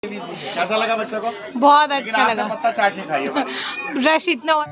कैसा लगा बच्चों को? बहुत अच्छा लगा। पत्ता चाट नहीं खाई हमारी। रश इतना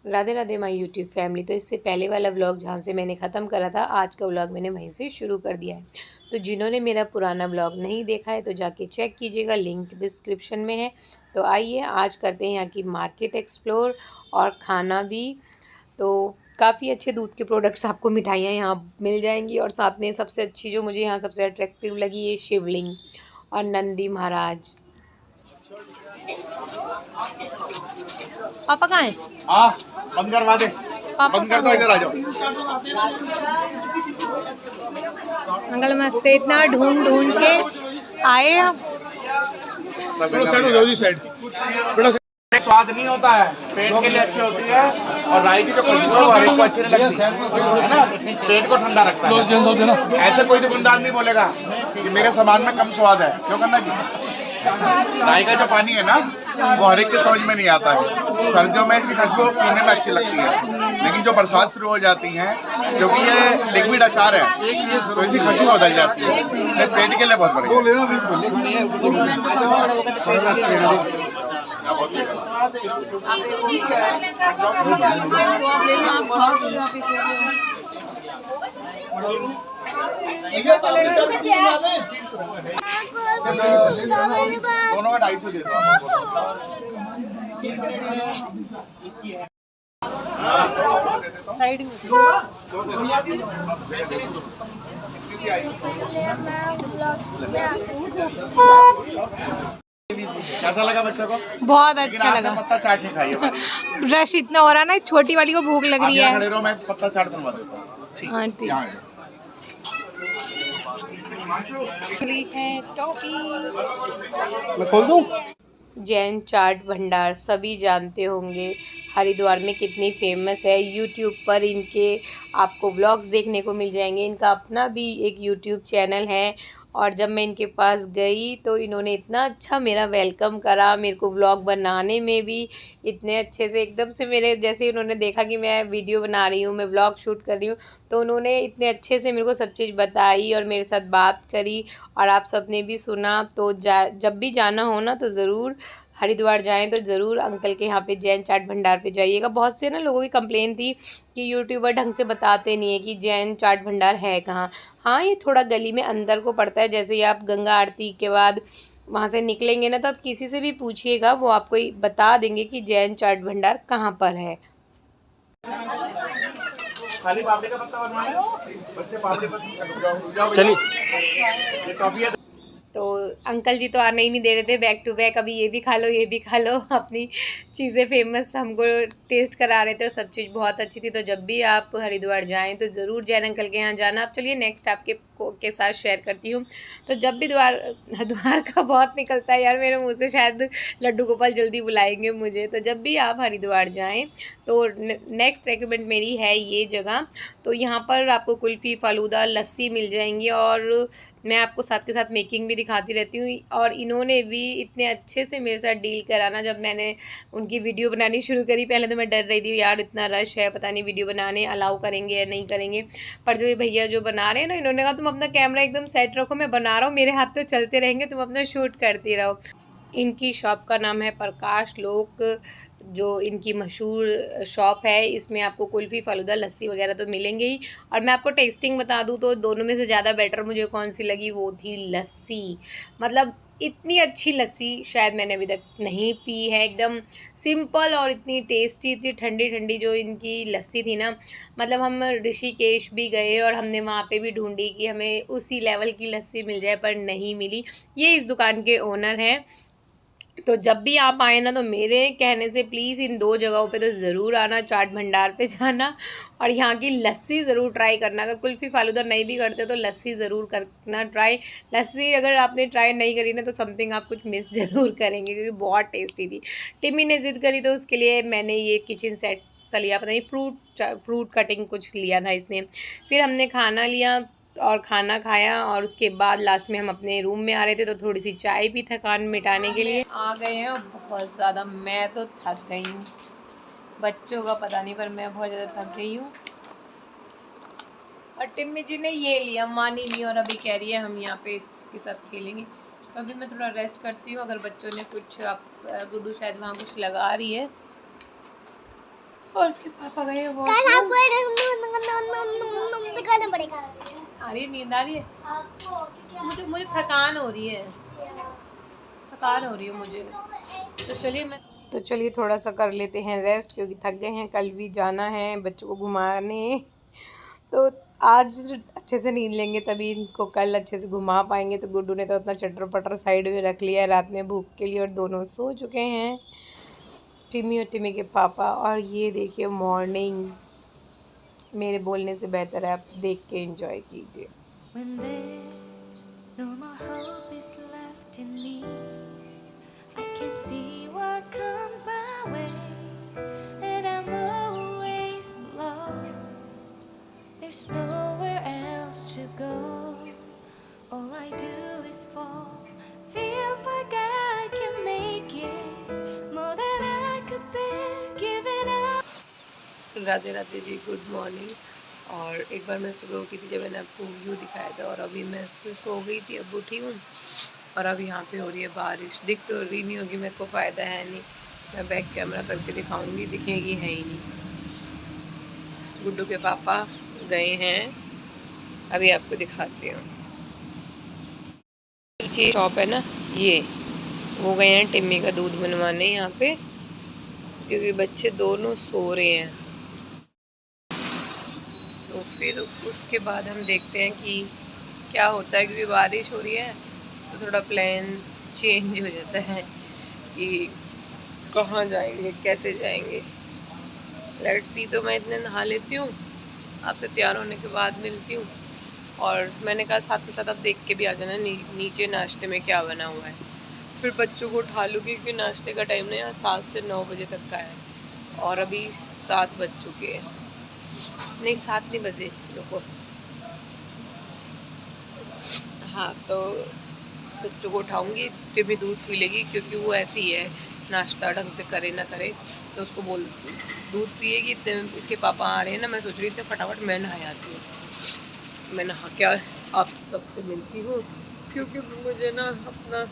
Radhe Radhe my YouTube family. तो इससे पहले वाला व्लॉग जहाँ से मैंने ख़त्म करा था, आज का व्लॉग मैंने वहीं से शुरू कर दिया है। तो जिन्होंने मेरा पुराना व्लॉग नहीं देखा है तो जाके चेक कीजिएगा, लिंक डिस्क्रिप्शन में है। तो आइए आज करते हैं यहाँ की मार्केट एक्सप्लोर और खाना भी। तो काफ़ी अच्छे दूध के प्रोडक्ट्स आपको मिठाइयाँ यहाँ मिल जाएंगी, और साथ में सबसे अच्छी जो मुझे यहाँ सबसे अट्रैक्टिव लगी ये शिवलिंग और नंदी महाराज। पापा कहाँ हैं? बंद करवा दे। बंद कर दो, इधर आ जाओ। अंकल मस्त, इतना ढूंढ ढूंढ के आए आप। स्वाद नहीं होता है, पेट के लिए अच्छी होती है, और राई की जो खुशबू है वो हर एक को अच्छी नहीं लगती है ना, पेट को ठंडा रखता है। ऐसे कोई दुकानदार नहीं बोलेगा कि मेरे सामान में कम स्वाद है, क्यों करना? राई का जो पानी है ना वो हर एक के समझ में नहीं आता है। सर्दियों में इसकी खुशबू पीने में अच्छी लगती है, लेकिन जो बरसात शुरू हो जाती है, क्योंकि ये लिक्विड अचार है, तो इसकी खुशबू बदल जाती है। ये पेट के लिए बहुत बढ़िया। दोनों का 250 दे दो। साइड में कैसा लगा बच्चों को? बहुत अच्छा लगा। पत्ता चाट नहीं खाई हमारी। रश इतना हो रहा ना, छोटी वाली को भूख लग रही है। खड़े रहो, मैं पत्ता चाट बनवा देता हूँ। हाँ ठीक है। टॉफी मैं खोल दूँ? जैन चाट भंडार सभी जानते होंगे, हरिद्वार में कितनी फेमस है। यूट्यूब पर इनके आपको व्लॉग्स देखने को मिल जाएंगे। इनका अपना भी एक यूट्यूब चैनल है, और जब मैं इनके पास गई तो इन्होंने इतना अच्छा मेरा वेलकम करा, मेरे को व्लॉग बनाने में भी इतने अच्छे से, एकदम से मेरे जैसे उन्होंने देखा कि मैं वीडियो बना रही हूँ, मैं व्लॉग शूट कर रही हूँ, तो उन्होंने इतने अच्छे से मेरे को सब चीज़ बताई और मेरे साथ बात करी, और आप सबने भी सुना। तो जब भी जाना हो ना तो ज़रूर हरिद्वार जाएं तो ज़रूर अंकल के यहाँ पे जैन चाट भंडार पे जाइएगा। बहुत से ना लोगों की कंप्लेन थी कि यूट्यूबर ढंग से बताते नहीं है कि जैन चाट भंडार है कहाँ। हाँ, ये थोड़ा गली में अंदर को पड़ता है। जैसे ही आप गंगा आरती के बाद वहाँ से निकलेंगे ना, तो आप किसी से भी पूछिएगा, वो आपको बता देंगे कि जैन चाट भंडार कहाँ पर है। खाली पापड़ी का पत्ता बनवाना है, बच्चे पापड़ी पत्ता चलिए। तो अंकल जी तो आने ही नहीं दे रहे थे, बैक टू बैक अभी ये भी खा लो, ये भी खा लो, अपनी चीज़ें फेमस हमको टेस्ट करा रहे थे, और सब चीज़ बहुत अच्छी थी। तो जब भी आप हरिद्वार जाएं तो ज़रूर जैन अंकल के यहाँ जाना। अब चलिए नेक्स्ट आपके के साथ शेयर करती हूँ। तो जब भी द्वार का बहुत निकलता है यार मेरे मुँह से, शायद लड्डू गोपाल जल्दी बुलाएंगे मुझे। तो जब भी आप हरिद्वार जाएँ तो नेक्स्ट रेकमेंड मेरी है ये जगह। तो यहाँ पर आपको कुल्फ़ी, फ़ालूदा, लस्सी मिल जाएंगी, और मैं आपको साथ के साथ मेकिंग भी दिखाती रहती हूँ। और इन्होंने भी इतने अच्छे से मेरे साथ डील कराना। जब मैंने उनकी वीडियो बनानी शुरू करी, पहले तो मैं डर रही थी यार इतना रश है, पता नहीं वीडियो बनाने अलाउ करेंगे या नहीं करेंगे। पर जो ये भैया जो बना रहे हैं ना, इन्होंने कहा तुम अपना कैमरा एकदम सेट रखो, मैं बना रहा हूँ, मेरे हाथ तो चलते रहेंगे, तुम अपना शूट करती रहो। इनकी शॉप का नाम है प्रकाश लोक, जो इनकी मशहूर शॉप है। इसमें आपको कुल्फ़ी, फ़ालूदा, लस्सी वगैरह तो मिलेंगे ही। और मैं आपको टेस्टिंग बता दूँ तो दोनों में से ज़्यादा बेटर मुझे कौन सी लगी, वो थी लस्सी। मतलब इतनी अच्छी लस्सी शायद मैंने अभी तक नहीं पी है। एकदम सिंपल और इतनी टेस्टी, इतनी ठंडी ठंडी जो इनकी लस्सी थी ना। मतलब हम ऋषिकेश भी गए और हमने वहाँ पे भी ढूंढी कि हमें उसी लेवल की लस्सी मिल जाए, पर नहीं मिली। ये इस दुकान के ओनर हैं, तो जब भी आप आए ना तो मेरे कहने से प्लीज़ इन 2 जगहों पे तो ज़रूर आना, चाट भंडार पे जाना और यहाँ की लस्सी ज़रूर ट्राई करना। अगर कुल्फ़ी फ़ालूदा नहीं भी करते तो लस्सी ज़रूर करना ट्राई। लस्सी अगर आपने ट्राई नहीं करी ना तो समथिंग आप कुछ मिस ज़रूर करेंगे, क्योंकि बहुत टेस्टी थी। टिम्मी ने ज़िद करी तो उसके लिए मैंने ये किचन सेट सा लिया, पता नहीं फ्रूट कटिंग कुछ लिया था इसने। फिर हमने खाना लिया और खाना खाया और उसके बाद लास्ट में हम अपने रूम में आ रहे थे तो थोड़ी सी चाय भी थकान मिटाने के लिए आ गए हैं। बहुत ज़्यादा मैं तो थक गई हूँ, बच्चों का पता नहीं पर मैं बहुत ज़्यादा थक गई हूँ। और टिम्मी जी ने ये लिया, मानी नहीं, और अभी कह रही है हम यहाँ पे इसके साथ खेलेंगे। तो अभी मैं थोड़ा रेस्ट करती हूँ। अगर बच्चों ने कुछ गुड्डू शायद वहाँ कुछ लगा रही है और उसके पापा गए हैं वो आ रही है, नींद आ रही है। मुझे थकान हो रही है मुझे। तो चलिए थोड़ा सा कर लेते हैं रेस्ट, क्योंकि थक गए हैं। कल भी जाना है बच्चों को घुमाने, तो आज अच्छे से नींद लेंगे तभी इनको कल अच्छे से घुमा पाएंगे। तो गुड्डू ने तो अपना चटर पटर साइड में रख लिया है रात में भूख के लिए, और दोनों सो चुके हैं, टिम्मी और टिम्मी के पापा। और ये देखिए मॉर्निंग मेरे बोलने से बेहतर है, आप देख के एंजॉय कीजिए। Radhe Radhe ji, good morning. और एक बार मैं सुबह उठी थी जब मैंने आपको व्यू दिखाया था, और अभी मैं फिर सो गई थी, अब उठी हूँ और अब यहाँ पे हो रही है बारिश। दिख तो रही नहीं होगी, मेरे को फ़ायदा है नहीं, मैं बैक कैमरा करके दिखाऊंगी, दिखेगी है ही नहीं। गुड्डू के पापा गए हैं, अभी आपको दिखाती हूँ। पीछे शॉप है ना ये, वो गए हैं टिम्मी का दूध बनवाने यहाँ पे, क्योंकि बच्चे दोनों सो रहे हैं। तो फिर उसके बाद हम देखते हैं कि क्या होता है, क्योंकि बारिश हो रही है तो थोड़ा प्लान चेंज हो जाता है कि कहाँ जाएंगे, कैसे जाएंगे। Let's see. तो मैं इतने नहा लेती हूँ, आपसे तैयार होने के बाद मिलती हूँ। और मैंने कहा साथ के साथ आप देख के भी आ जाना नीचे नाश्ते में क्या बना हुआ है, फिर बच्चों को उठा लूँगी, क्योंकि नाश्ते का टाइम ना यहाँ 7 से 9 बजे तक का है, और अभी 7 बज चुके हैं। नहीं 7 नहीं बजे, रुको। हाँ, तो बच्चों को उठाऊंगी, टिम्मी दूध पी लेगी, क्योंकि वो ऐसी ही है, नाश्ता ढंग से करे ना करे तो उसको बोल दूध पिएगी। इसके पापा आ रहे हैं ना, मैं सोच रही थी फटाफट मैं नहा आती हूँ। मैं नहा क्या आप सबसे मिलती हूँ, क्योंकि मुझे ना अपना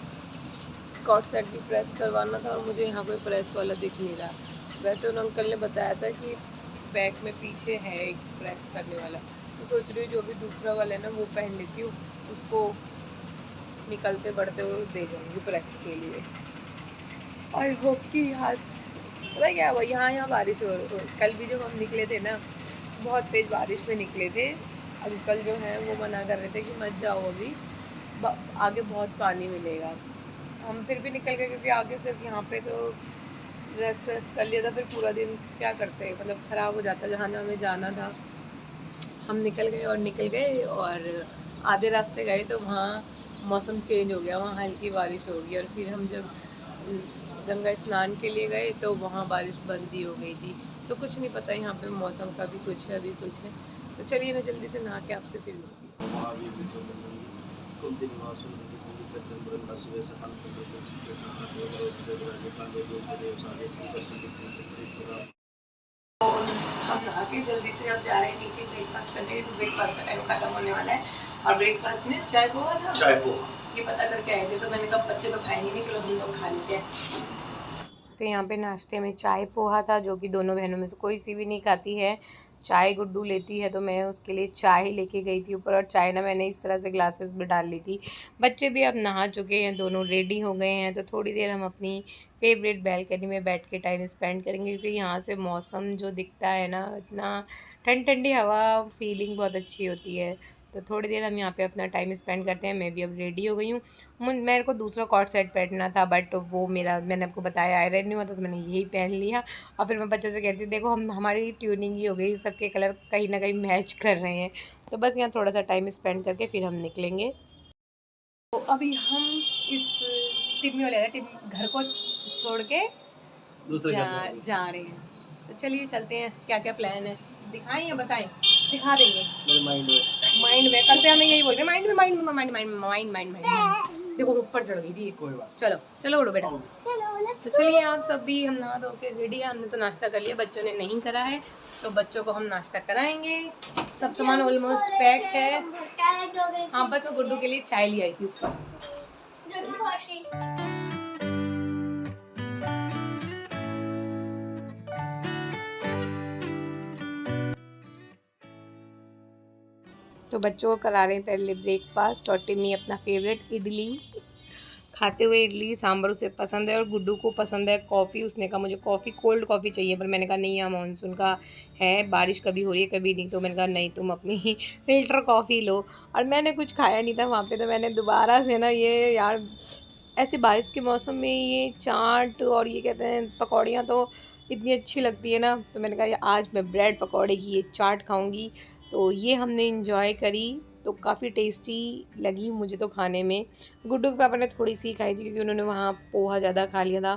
स्कॉट सेट भी प्रेस करवाना था, और मुझे यहाँ कोई प्रेस वाला दिख नहीं रहा। वैसे उन अंकल ने बताया था कि बैक में पीछे है एक प्रेस करने वाला, तो सोच रही हूँ जो भी दूसरा वाला है ना वो पहन लेती हूँ, उसको निकलते बढ़ते हुए दे जाऊँगी प्रेस के लिए। आई होप कि आज पता क्या हुआ, यहाँ बारिश हो रही। कल भी जब हम निकले थे ना, बहुत तेज़ बारिश में निकले थे। अंकल जो हैं वो मना कर रहे थे कि मत जाओ, अभी आगे बहुत पानी मिलेगा। हम फिर भी निकल गए, क्योंकि आगे सिर्फ यहाँ पे तो रेस्ट कर लिया था, फिर पूरा दिन क्या करते हैं, मतलब ख़राब हो जाता जहाँ हमें जाना था। हम निकल गए और आधे रास्ते गए तो वहाँ मौसम चेंज हो गया, वहाँ हल्की बारिश हो गई, और फिर हम जब गंगा स्नान के लिए गए तो वहाँ बारिश बंद ही हो गई थी। तो कुछ नहीं पता, यहाँ पे मौसम का भी कुछ है, अभी कुछ है। तो चलिए मैं जल्दी से नहा के आपसे फिर मिलती हूँ। हम नहा के जल्दी से अब जा रहे हैं नीचे ब्रेकफास्ट करने, ब्रेकफास्ट का टाइम खत्म होने वाला है। और ब्रेकफास्ट में चाय पोहा था, चाय पोहा ये पता करके आए थे, तो मैंने कहा बच्चे तो खाएंगे नहीं, चलो हम लोग खा लेते हैं। तो यहाँ पे नाश्ते में चाय पोहा था, जो कि दोनों बहनों में से कोई सी भी नहीं खाती है। चाय गुड्डू लेती है, तो मैं उसके लिए चाय लेके गई थी ऊपर, और चाय ना मैंने इस तरह से ग्लासेस में डाल ली थी। बच्चे भी अब नहा चुके हैं, दोनों रेडी हो गए हैं, तो थोड़ी देर हम अपनी फेवरेट बैल्कनी में बैठ के टाइम स्पेंड करेंगे, क्योंकि यहाँ से मौसम जो दिखता है ना, इतना ठंडी हवा, फीलिंग बहुत अच्छी होती है। तो थोड़ी देर हम यहाँ पे अपना टाइम स्पेंड करते हैं। मैं भी अब रेडी हो गई हूँ। मेरे को दूसरा कॉर्ड सेट पहनना था, बट वो मैंने आपको बताया आयरन नहीं हुआ था, तो मैंने यही पहन लिया। और फिर मैं बच्चों से कहती देखो हमारी ट्यूनिंग ही हो गई, सबके कलर कहीं ना कहीं मैच कर रहे हैं। तो बस यहाँ थोड़ा सा टाइम स्पेंड करके फिर हम निकलेंगे। तो अभी हम इस टिम्मी वाले घर को छोड़ के जा रहे हैं। तो चलिए चलते हैं। क्या क्या प्लान है दिखाएं या बताएं? दिखा देंगे। माइंड में कल से हमें यही बोल रहे माइंड देखो ऊपर चढ़ गई थी। कोई बात, चलो उड़ो बेटा। तो चलिए आप सब भी, हम नहा धो के रेडी है। हमने तो नाश्ता कर लिया, बच्चों ने नहीं करा है, तो बच्चों को हम नाश्ता कराएंगे। सब सामान ऑलमोस्ट पैक है। हाँ बस मैं गुड्डू के लिए चाय ले आई थी ऊपर। तो बच्चों को करा रहे हैं पहले ब्रेकफास्ट, और टिम्मी अपना फेवरेट इडली खाते हुए, इडली सांभर उसे पसंद है और गुड्डू को पसंद है कॉफ़ी। उसने कहा मुझे कॉफ़ी, कोल्ड कॉफ़ी चाहिए, पर मैंने कहा नहीं, यहाँ मानसून का है, बारिश कभी हो रही है कभी नहीं, तो मैंने कहा नहीं, तुम अपनी फ़िल्टर कॉफ़ी लो। और मैंने कुछ खाया नहीं था वहाँ पे, तो मैंने दोबारा से ना ये यार ऐसे बारिश के मौसम में ये चाट और ये कहते हैं पकौड़ियाँ तो इतनी अच्छी लगती है ना, तो मैंने कहा आज मैं ब्रेड पकौड़े की ये चाट खाऊँगी। तो ये हमने इंजॉय करी, तो काफ़ी टेस्टी लगी मुझे तो खाने में। गुड्डू के पापा ने थोड़ी सी खाई थी क्योंकि उन्होंने वहाँ पोहा ज़्यादा खा लिया था,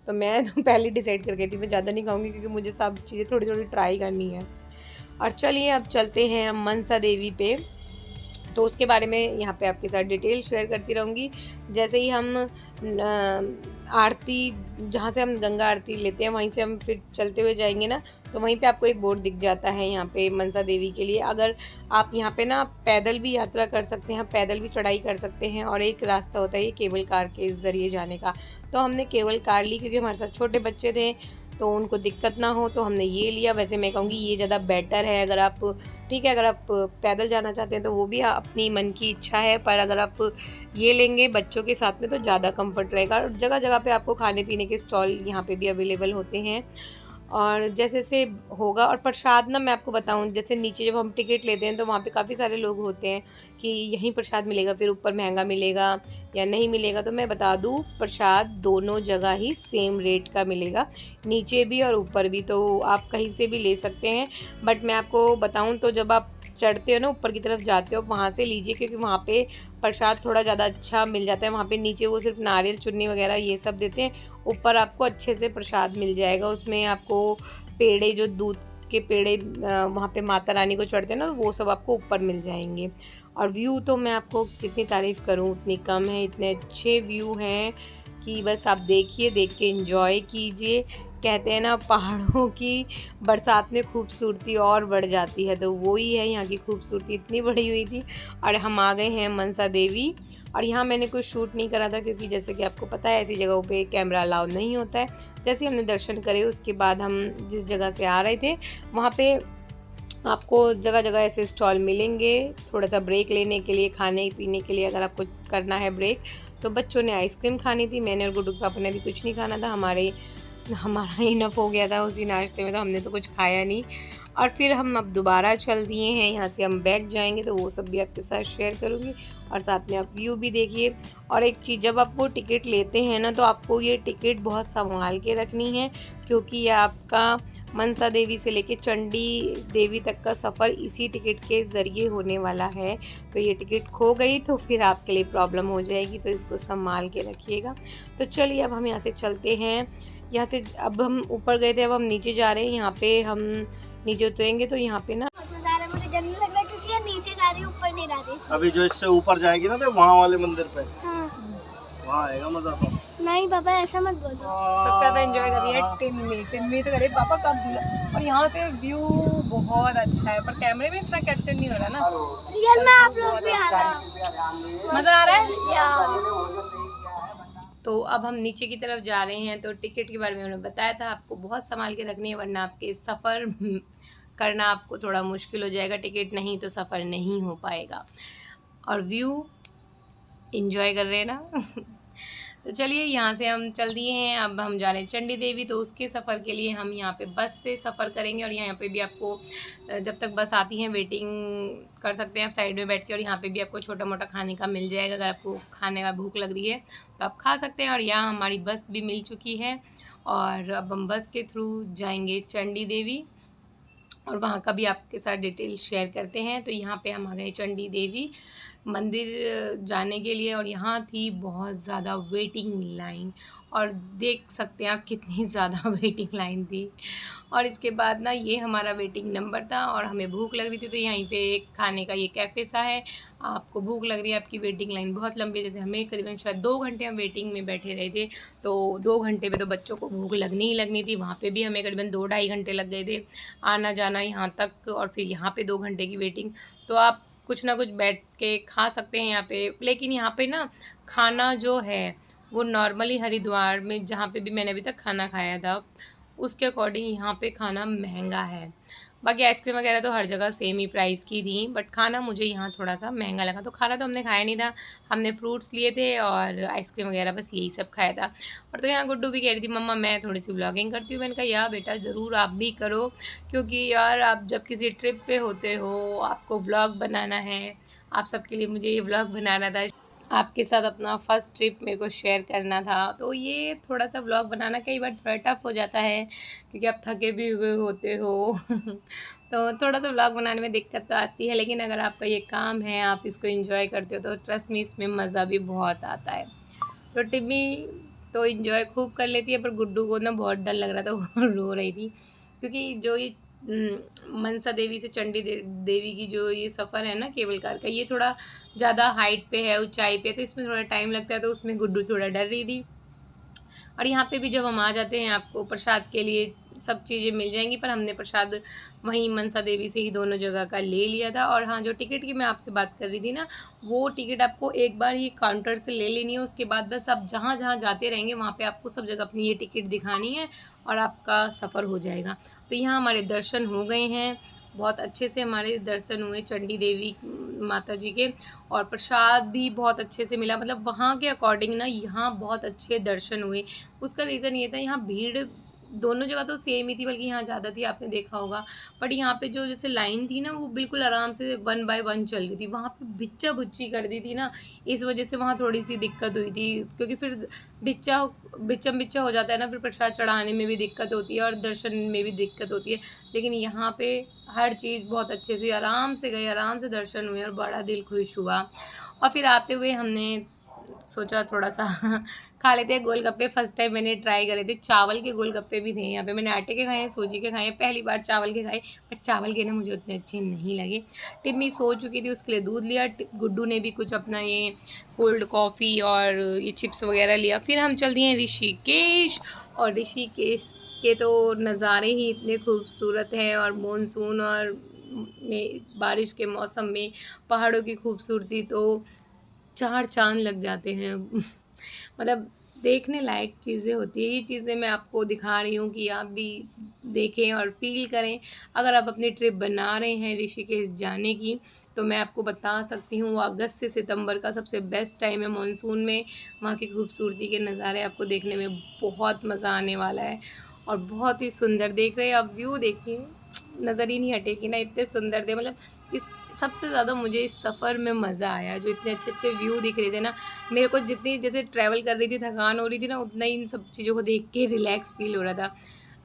तो मैं तो पहले डिसाइड कर गई थी मैं ज़्यादा नहीं खाऊंगी क्योंकि मुझे सब चीज़ें थोड़ी थोड़ी ट्राई करनी है। और चलिए अब चलते हैं हम मनसा देवी पे, तो उसके बारे में यहाँ पे आपके साथ डिटेल शेयर करती रहूँगी। जैसे ही हम आरती, जहाँ से हम गंगा आरती लेते हैं वहीं से हम फिर चलते हुए जाएंगे ना, तो वहीं पे आपको एक बोर्ड दिख जाता है यहाँ पे मनसा देवी के लिए। अगर आप यहाँ पे ना पैदल भी यात्रा कर सकते हैं, पैदल भी चढ़ाई कर सकते हैं, और एक रास्ता होता है ये केबल कार के ज़रिए जाने का। तो हमने केबल कार ली क्योंकि हमारे साथ छोटे बच्चे थे तो उनको दिक्कत ना हो, तो हमने ये लिया। वैसे मैं कहूँगी ये ज़्यादा बेटर है। अगर आप ठीक है, अगर आप पैदल जाना चाहते हैं तो वो भी अपनी मन की इच्छा है, पर अगर आप ये लेंगे बच्चों के साथ में तो ज़्यादा कंफर्ट रहेगा। और जगह जगह पे आपको खाने पीने के स्टॉल यहाँ पे भी अवेलेबल होते हैं, और जैसे से होगा। और प्रसाद ना मैं आपको बताऊं, जैसे नीचे जब हम टिकट लेते हैं तो वहाँ पे काफ़ी सारे लोग होते हैं कि यहीं प्रसाद मिलेगा, फिर ऊपर महंगा मिलेगा या नहीं मिलेगा। तो मैं बता दूं, प्रसाद दोनों जगह ही सेम रेट का मिलेगा, नीचे भी और ऊपर भी, तो आप कहीं से भी ले सकते हैं। बट मैं आपको बताऊं तो जब आप चढ़ते हो ना, ऊपर की तरफ जाते हो, वहाँ से लीजिए क्योंकि वहाँ पे प्रसाद थोड़ा ज़्यादा अच्छा मिल जाता है। वहाँ पे नीचे वो सिर्फ नारियल चुन्नी वगैरह ये सब देते हैं, ऊपर आपको अच्छे से प्रसाद मिल जाएगा। उसमें आपको पेड़े, जो दूध के पेड़े वहाँ पे माता रानी को चढ़ते हैं ना, वो सब आपको ऊपर मिल जाएंगे। और व्यू तो मैं आपको जितनी तारीफ़ करूँ उतनी कम है, इतने अच्छे व्यू हैं कि बस आप देखिए, देख के एंजॉय कीजिए। कहते हैं ना पहाड़ों की बरसात में खूबसूरती और बढ़ जाती है, तो वो ही है, यहाँ की खूबसूरती इतनी बढ़ी हुई थी। और हम आ गए हैं मनसा देवी, और यहाँ मैंने कुछ शूट नहीं करा था क्योंकि जैसे कि आपको पता है ऐसी जगहों पे कैमरा अलाउ नहीं होता है। जैसे हमने दर्शन करे उसके बाद हम जिस जगह से आ रहे थे वहाँ पे आपको जगह जगह ऐसे स्टॉल मिलेंगे थोड़ा सा ब्रेक लेने के लिए, खाने पीने के लिए। अगर आपको करना है ब्रेक, तो बच्चों ने आइसक्रीम खानी थी, मैंने और गुड्डू के पापा ने भी कुछ नहीं खाना था, हमारा इनफ हो गया था उसी नाश्ते में, तो हमने तो कुछ खाया नहीं। और फिर हम अब दोबारा चल दिए हैं, यहाँ से हम बैक जाएंगे, तो वो सब भी आपके साथ शेयर करूँगी, और साथ में आप व्यू भी देखिए। और एक चीज़, जब आप वो टिकट लेते हैं ना, तो आपको ये टिकट बहुत संभाल के रखनी है, क्योंकि ये आपका मनसा देवी से लेके चंडी देवी तक का सफ़र इसी टिकट के ज़रिए होने वाला है। तो ये टिकट खो गई तो फिर आपके लिए प्रॉब्लम हो जाएगी, तो इसको संभाल के रखिएगा। तो चलिए अब हम यहाँ से चलते हैं। यहाँ से अब हम ऊपर गए थे, अब हम नीचे जा रहे हैं। यहाँ पे हम नीचे उतरेंगे तो यहाँ पे ना मुझे डर नहीं लग रहा क्योंकि ये नीचे जा रही है, ऊपर नहीं जा रही। अभी जो इससे ऊपर जाएगी ना तो वहाँ वाले मंदिर पे, हाँ। वहाँ आएगा मजा। तो नहीं पापा ऐसा मत बोलो। सबसे ज़्यादा एंजॉय कर रही है टिम्मी तो करे पापा कब झूला। और यहाँ से व्यू बहुत अच्छा है, पर कैमरे में इतना कैप्चर नहीं हो रहा ना। रियल में आप लोग भी आ रहा, मज़ा आ रहा है। तो अब हम नीचे की तरफ जा रहे हैं। तो टिकट के बारे में उन्होंने बताया था, आपको बहुत संभाल के रखनी है, वरना आपके सफ़र करना आपको थोड़ा मुश्किल हो जाएगा। टिकट नहीं तो सफ़र नहीं हो पाएगा। और व्यू एंजॉय कर रहे हैं ना। तो चलिए यहाँ से हम चल दिए हैं, अब हम जा रहे हैं चंडी देवी। तो उसके सफ़र के लिए हम यहाँ पे बस से सफ़र करेंगे और यहाँ पे भी आपको जब तक बस आती है वेटिंग कर सकते हैं आप साइड में बैठ के, और यहाँ पे भी आपको छोटा मोटा खाने का मिल जाएगा। अगर आपको खाने का भूख लग रही है तो आप खा सकते हैं। और यहाँ हमारी बस भी मिल चुकी है और अब हम बस के थ्रू जाएंगे चंडी देवी और वहाँ का भी आपके साथ डिटेल शेयर करते हैं। तो यहाँ पे हम आ गए चंडी देवी मंदिर जाने के लिए और यहाँ थी बहुत ज़्यादा वेटिंग लाइन, और देख सकते हैं आप कितनी ज़्यादा वेटिंग लाइन थी। और इसके बाद ना ये हमारा वेटिंग नंबर था और हमें भूख लग रही थी, तो यहीं पे एक खाने का ये कैफ़े सा है। आपको भूख लग रही है, आपकी वेटिंग लाइन बहुत लंबी है, जैसे हमें करीबन शायद 2 घंटे हम वेटिंग में बैठे रहे थे, तो 2 घंटे में तो बच्चों को भूख लगनी ही लगनी थी। वहाँ पे भी हमें करीबन 2-2.5 घंटे लग गए थे आना जाना यहाँ तक, और फिर यहाँ पे 2 घंटे की वेटिंग। तो आप कुछ ना कुछ बैठ के खा सकते हैं यहाँ पे, लेकिन यहाँ पे ना खाना जो है वो नॉर्मली हरिद्वार में जहाँ पे भी मैंने अभी तक खाना खाया था उसके अकॉर्डिंग यहाँ पे खाना महंगा है। बाकी आइसक्रीम वगैरह तो हर जगह सेम ही प्राइस की थी, बट खाना मुझे यहाँ थोड़ा सा महंगा लगा। तो खाना तो हमने खाया नहीं था, हमने फ्रूट्स लिए थे और आइसक्रीम वगैरह बस यही सब खाया था। और तो यहाँ गुड्डू भी कह रही थी मम्मा मैं थोड़ी सी व्लॉगिंग करती हूँ। मैंने कहा यार बेटा ज़रूर आप भी करो, क्योंकि यार आप जब किसी ट्रिप पे होते हो आपको व्लॉग बनाना है। आप सबके लिए मुझे ये व्लॉग बनाना था, आपके साथ अपना फ़र्स्ट ट्रिप मेरे को शेयर करना था। तो ये थोड़ा सा व्लॉग बनाना कई बार थोड़ा टफ़ हो जाता है क्योंकि आप थके भी हुए होते हो तो थोड़ा सा व्लॉग बनाने में दिक्कत तो आती है, लेकिन अगर आपका ये काम है, आप इसको एंजॉय करते हो तो ट्रस्ट मी इसमें मज़ा भी बहुत आता है। तो टिम्मी तो एंजॉय खूब कर लेती है, पर गुड्डू को ना बहुत डर लग रहा था, वो रो रही थी क्योंकि जो ये मनसा देवी से चंडी देवी की जो ये सफ़र है ना केबल कार का, ये थोड़ा ज़्यादा हाइट पे है, ऊंचाई पे, तो इसमें थोड़ा टाइम लगता है, तो उसमें गुड्डू थोड़ा डर रही थी। और यहाँ पे भी जब हम आ जाते हैं आपको प्रसाद के लिए सब चीज़ें मिल जाएंगी, पर हमने प्रसाद वहीं मनसा देवी से ही दोनों जगह का ले लिया था। और हाँ, जो टिकट की मैं आपसे बात कर रही थी ना, वो टिकट आपको एक बार ही काउंटर से ले लेनी है, उसके बाद बस आप जहाँ जहाँ जाते रहेंगे वहाँ पे आपको सब जगह अपनी ये टिकट दिखानी है और आपका सफ़र हो जाएगा। तो यहाँ हमारे दर्शन हो गए हैं, बहुत अच्छे से हमारे दर्शन हुए चंडी देवी माता जी के, और प्रसाद भी बहुत अच्छे से मिला। मतलब वहाँ के अकॉर्डिंग ना यहाँ बहुत अच्छे दर्शन हुए। उसका रीज़न ये था, यहाँ भीड़ दोनों जगह तो सेम ही थी, बल्कि यहाँ ज़्यादा थी, आपने देखा होगा। बट यहाँ पे जो जैसे लाइन थी ना, वो बिल्कुल आराम से 1 बाय 1 चल रही थी। वहाँ पे बिच्चा बुच्ची कर दी थी ना, इस वजह से वहाँ थोड़ी सी दिक्कत हुई थी, क्योंकि फिर बिच्चा हो जाता है ना, फिर प्रसाद चढ़ाने में भी दिक्कत होती है और दर्शन में भी दिक्कत होती है। लेकिन यहाँ पे हर चीज़ बहुत अच्छे से आराम से गए, आराम से दर्शन हुए और बड़ा दिल खुश हुआ। और फिर आते हुए हमने सोचा थोड़ा सा खा लेते हैं गोलगप्पे। फर्स्ट टाइम मैंने ट्राई करे थे, चावल के गोलगप्पे भी थे यहाँ पे। मैंने आटे के खाए हैं, सूजी के खाए हैं, पहली बार चावल के खाए, बट चावल के ना मुझे उतने अच्छे नहीं लगे। टिम्मी सो चुकी थी, उसके लिए दूध लिया। गुड्डू ने भी कुछ अपना ये कोल्ड कॉफ़ी और ये चिप्स वगैरह लिया। फिर हम चल दिए ऋषिकेश, और ऋषिकेश के तो नज़ारे ही इतने खूबसूरत हैं, और मानसून और बारिश के मौसम में पहाड़ों की खूबसूरती तो 4 चांद लग जाते हैं मतलब देखने लायक चीज़ें होती है। ये चीज़ें मैं आपको दिखा रही हूँ कि आप भी देखें और फील करें। अगर आप अपनी ट्रिप बना रहे हैं ऋषिकेश जाने की, तो मैं आपको बता सकती हूँ, अगस्त से सितंबर का सबसे बेस्ट टाइम है मानसून में। वहाँ की खूबसूरती के नज़ारे आपको देखने में बहुत मज़ा आने वाला है, और बहुत ही सुंदर देख रहे हैं आप। व्यू देखिए, नज़र ही नहीं हटेगी ना, इतने सुंदर थे। मतलब इस सबसे ज़्यादा मुझे इस सफ़र में मज़ा आया, जो इतने अच्छे अच्छे व्यू दिख रहे थे ना। मेरे को जितनी जैसे ट्रैवल कर रही थी थकान हो रही थी ना, उतना ही इन सब चीज़ों को देख के रिलैक्स फील हो रहा था।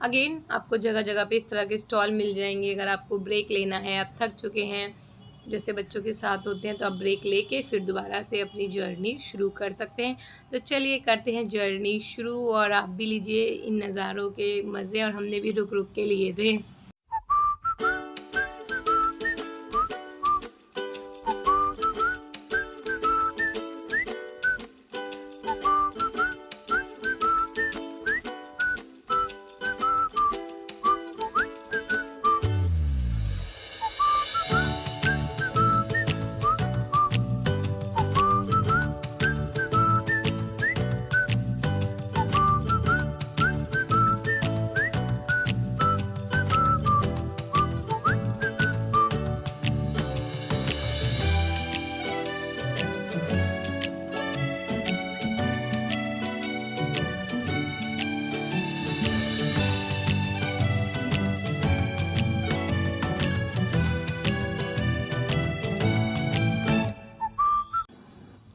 अगेन आपको जगह जगह पे इस तरह के स्टॉल मिल जाएंगे। अगर आपको ब्रेक लेना है, आप थक चुके हैं, जैसे बच्चों के साथ होते हैं, तो आप ब्रेक लेके फिर दोबारा से अपनी जर्नी शुरू कर सकते हैं। तो चलिए करते हैं जर्नी शुरू, और आप भी लीजिए इन नज़ारों के मज़े, और हमने भी रुक रुक के लिए थे।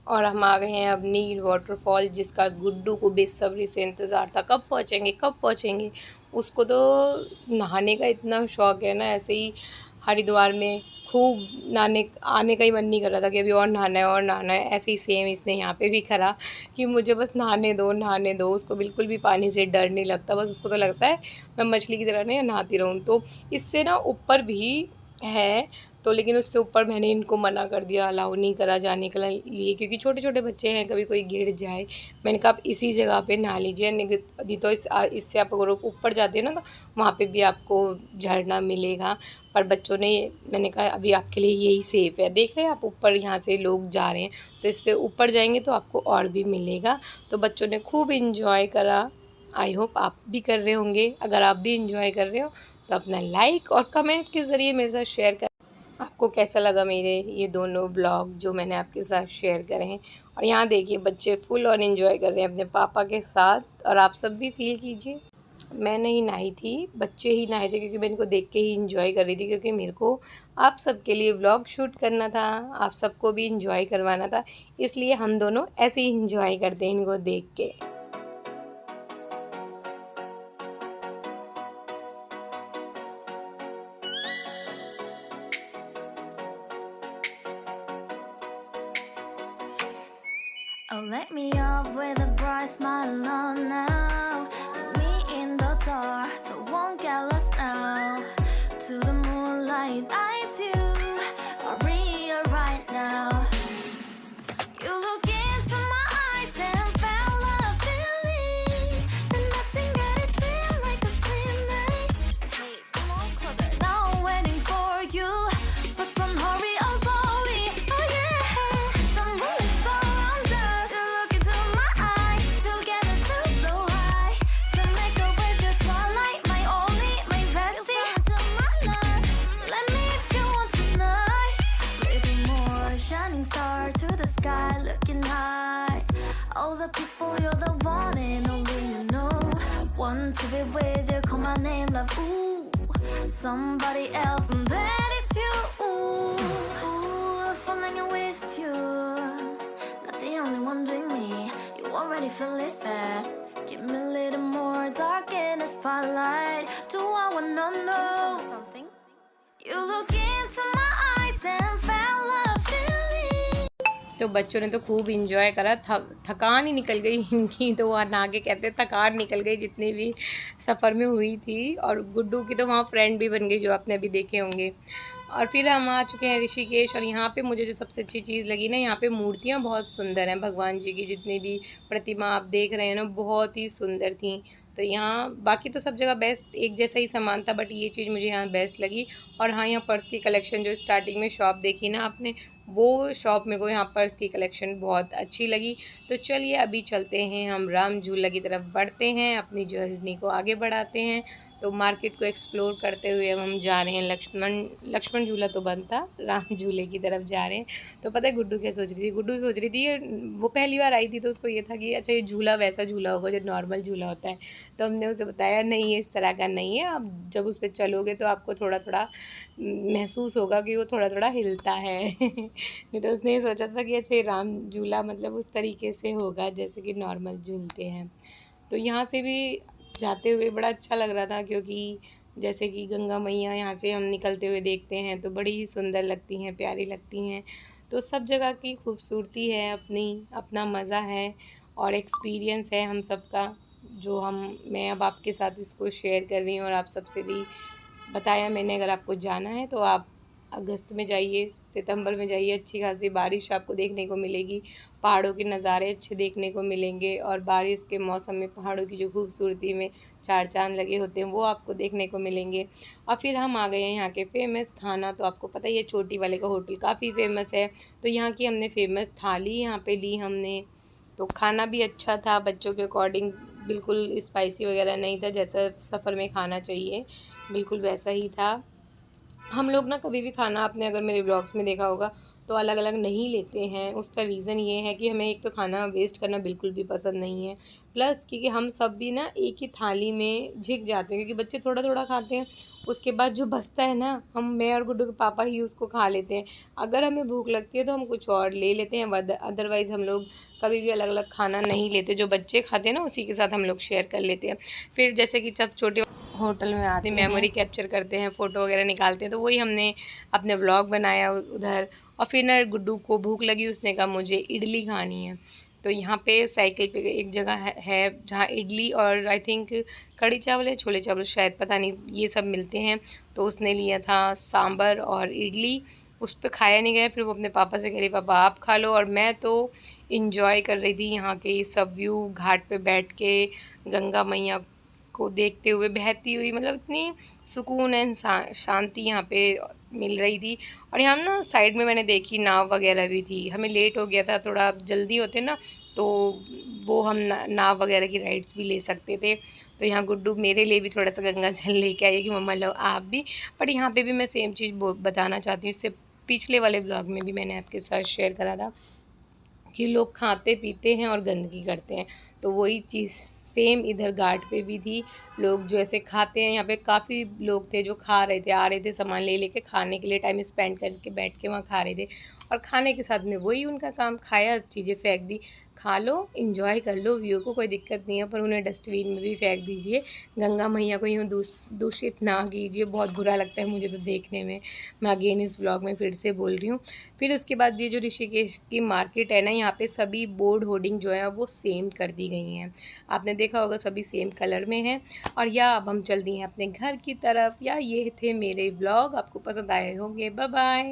और हम आ गए हैं अब नील वाटरफॉल, जिसका गुड्डू को बेसब्री से इंतज़ार था, कब पहुँचेंगे। उसको तो नहाने का इतना शौक़ है ना, ऐसे ही हरिद्वार में खूब नहाने आने का ही मन नहीं कर रहा था कि अभी और नहाना है। ऐसे ही सेम इसने यहाँ पे भी करा कि मुझे बस नहाने दो। उसको बिल्कुल भी पानी से डर नहीं लगता, बस उसको तो लगता है मैं मछली की तरह नहीं नहाती रहूँ। तो इससे ना ऊपर भी है, तो लेकिन उससे ऊपर मैंने इनको मना कर दिया, अलाउ नहीं करा जाने के लिए, क्योंकि छोटे छोटे बच्चे हैं, कभी कोई गिर जाए। मैंने कहा आप इसी जगह पे नहा लीजिए, नहीं तो इससे आप अगर ऊपर जाते हैं ना तो वहाँ पे भी आपको झरना मिलेगा। पर बच्चों ने, मैंने कहा अभी आपके लिए यही सेफ़ है। देख रहे हैं आप ऊपर यहाँ से लोग जा रहे हैं, तो इससे ऊपर जाएंगे तो आपको और भी मिलेगा। तो बच्चों ने खूब इंजॉय करा। आई होप आप भी कर रहे होंगे। अगर आप भी इंजॉय कर रहे हो तो अपना लाइक और कमेंट के ज़रिए मेरे साथ शेयर कर आपको कैसा लगा मेरे ये दोनों ब्लॉग जो मैंने आपके साथ शेयर करे हैं। और यहाँ देखिए बच्चे फुल ऑन एंजॉय कर रहे हैं अपने पापा के साथ, और आप सब भी फील कीजिए। मैं नहीं नहाई थी, बच्चे ही नहाए थे, क्योंकि मैं इनको देख के ही इंजॉय कर रही थी, क्योंकि मेरे को आप सबके लिए व्लॉग शूट करना था, आप सबको भी इंजॉय करवाना था, इसलिए हम दोनों ऐसे ही इंजॉय करते हैं इनको देख के। Oh, let me up with a bright smile on now. Put me in the dark, so won't get lost now. To the moonlight, eyes you are real right now. You look into my eyes and felt a feeling, and nothing got it feel like a slim night. Hey, come on closer. Now I'm waiting for you, but don't hurry, oh sorry. Oh yeah, the moon is around us. You look into my eyes, together feel so high. To make up with the twilight, my only, my bestie. You my love, let me if you want tonight. Little more shining star to the sky, looking high. All the people, you're the one and only you know. Want to be with you, call my name, love. Ooh, somebody else, and that is you. Ooh, falling with you. Not the only one doing me. You already feel it there. Give me a little more dark in the spotlight. Do I wanna know something? You look into my eyes and felt a feeling. तो बच्चों ने तो खूब enjoy करा, थकान ही निकल गई इनकी, तो वहाँ नहा के कहते थकान निकल गई जितनी भी सफ़र में हुई थी। और गुड्डू की तो वहाँ फ्रेंड भी बन गई, जो आपने अभी देखे होंगे। और फिर हम आ चुके हैं ऋषिकेश, और यहाँ पे मुझे जो सबसे अच्छी चीज़ लगी ना, यहाँ पे मूर्तियाँ बहुत सुंदर हैं भगवान जी की, जितनी भी प्रतिमा आप देख रहे हैं ना बहुत ही सुंदर थी। तो यहाँ बाकी तो सब जगह बेस्ट एक जैसा ही सामान था, बट ये चीज़ मुझे यहाँ बेस्ट लगी। और हाँ, यहाँ पर्स की कलेक्शन जो स्टार्टिंग में शॉप देखी ना आपने, वो शॉप मेरे को यहाँ पर्स की कलेक्शन बहुत अच्छी लगी। तो चलिए अभी चलते हैं, हम राम झूला की तरफ बढ़ते हैं, अपनी जर्नी को आगे बढ़ाते हैं। तो मार्केट को एक्सप्लोर करते हुए अब हम जा रहे हैं लक्ष्मण झूला तो बंद था, राम झूले की तरफ जा रहे हैं। तो पता है गुड्डू क्या सोच रही थी? गुड्डू सोच रही थी, वो पहली बार आई थी तो उसको ये था कि अच्छा ये झूला वैसा झूला होगा जो नॉर्मल झूला होता है। तो हमने उसे बताया नहीं, ये इस तरह का नहीं है, आप जब उस पर चलोगे तो आपको थोड़ा थोड़ा महसूस होगा कि वो थोड़ा थोड़ा हिलता है। नहीं तो उसने ये सोचा था कि अच्छा ये राम झूला मतलब उस तरीके से होगा जैसे कि नॉर्मल झूलते हैं। तो यहाँ से भी जाते हुए बड़ा अच्छा लग रहा था, क्योंकि जैसे कि गंगा मैया यहाँ से हम निकलते हुए देखते हैं तो बड़ी ही सुंदर लगती हैं, प्यारी लगती हैं। तो सब जगह की खूबसूरती है, अपना मज़ा है और एक्सपीरियंस है हम सबका, जो मैं अब आपके साथ इसको शेयर कर रही हूँ। और आप सबसे भी बताया मैंने, अगर आपको जाना है तो आप अगस्त में जाइए, सितंबर में जाइए, अच्छी खासी बारिश आपको देखने को मिलेगी, पहाड़ों के नज़ारे अच्छे देखने को मिलेंगे, और बारिश के मौसम में पहाड़ों की जो खूबसूरती में चार चांद लगे होते हैं वो आपको देखने को मिलेंगे। और फिर हम आ गए हैं यहाँ के फेमस खाना। तो आपको पता ही है चोटी वाले का होटल काफ़ी फेमस है, तो यहाँ की हमने फेमस थाली यहाँ पे ली हमने। तो खाना भी अच्छा था, बच्चों के अकॉर्डिंग, बिल्कुल स्पाइसी वगैरह नहीं था, जैसा सफ़र में खाना चाहिए बिल्कुल वैसा ही था। हम लोग ना कभी भी खाना, आपने अगर मेरे ब्लॉग्स में देखा होगा तो अलग अलग नहीं लेते हैं। उसका रीज़न ये है कि हमें एक तो खाना वेस्ट करना बिल्कुल भी पसंद नहीं है, प्लस क्योंकि हम सब भी ना एक ही थाली में झिक जाते हैं, क्योंकि बच्चे थोड़ा थोड़ा खाते हैं, उसके बाद जो बचता है ना मैं और गुड्डू के पापा ही उसको खा लेते हैं। अगर हमें भूख लगती है तो हम कुछ और ले लेते हैं, अदरवाइज़ हम लोग कभी भी अलग अलग खाना नहीं लेते। जो बच्चे खाते हैं ना उसी के साथ हम लोग शेयर कर लेते हैं। फिर जैसे कि जब छोटे होटल में आते मेमोरी कैप्चर करते हैं, फ़ोटो वगैरह निकालते हैं, तो वही हमने अपने व्लॉग बनाया उधर। और फिर ना गुड्डू को भूख लगी, उसने कहा मुझे इडली खानी है। तो यहाँ पे साइकिल पे एक जगह है जहाँ इडली और आई थिंक कढ़ी चावल या छोले चावल शायद, पता नहीं, ये सब मिलते हैं। तो उसने लिया था सांभर और इडली, उस पर खाया नहीं गया। फिर वो अपने पापा से कह रही पापा आप खा लो। और मैं तो इंजॉय कर रही थी यहाँ के सब व्यू, घाट पे बैठ के गंगा मैया को देखते हुए बहती हुई, मतलब इतनी सुकून एंड शांति यहाँ पे मिल रही थी। और यहाँ ना साइड में मैंने देखी नाव वगैरह भी थी। हमें लेट हो गया था, थोड़ा जल्दी होते ना तो वो हम नाव वगैरह की राइड्स भी ले सकते थे। तो यहाँ गुड्डू मेरे लिए भी थोड़ा सा गंगा जल लेके आई कि मम्मा लो आप भी। बट यहाँ पे भी मैं सेम चीज़ बताना चाहती हूँ, इससे पिछले वाले ब्लॉग में भी मैंने आपके साथ शेयर करा था कि लोग खाते पीते हैं और गंदगी करते हैं, तो वही चीज़ सेम इधर घाट पे भी थी। लोग जो ऐसे खाते हैं, यहाँ पे काफ़ी लोग थे जो खा रहे थे, आ रहे थे सामान ले लेके खाने के लिए, टाइम स्पेंड करके बैठ के वहाँ खा रहे थे। और खाने के साथ में वही उनका काम, खाया, चीज़ें फेंक दी, खा लो, इंजॉय कर लो व्यू को, कोई दिक्कत नहीं है, पर उन्हें डस्टबिन में भी फेंक दीजिए। गंगा मैया को यूँ दूषित ना कीजिए, बहुत बुरा लगता है मुझे तो देखने में। मैं अगेन इस व्लॉग में फिर से बोल रही हूँ। फिर उसके बाद ये जो ऋषिकेश की मार्केट है ना, यहाँ पे सभी बोर्ड होर्डिंग जो है वो सेम कर दी गई हैं। आपने देखा होगा सभी सेम कलर में हैं। और या अब हम चल दिए हैं अपने घर की तरफ। या ये थे मेरे व्लॉग, आपको पसंद आए होंगे। Bye bye.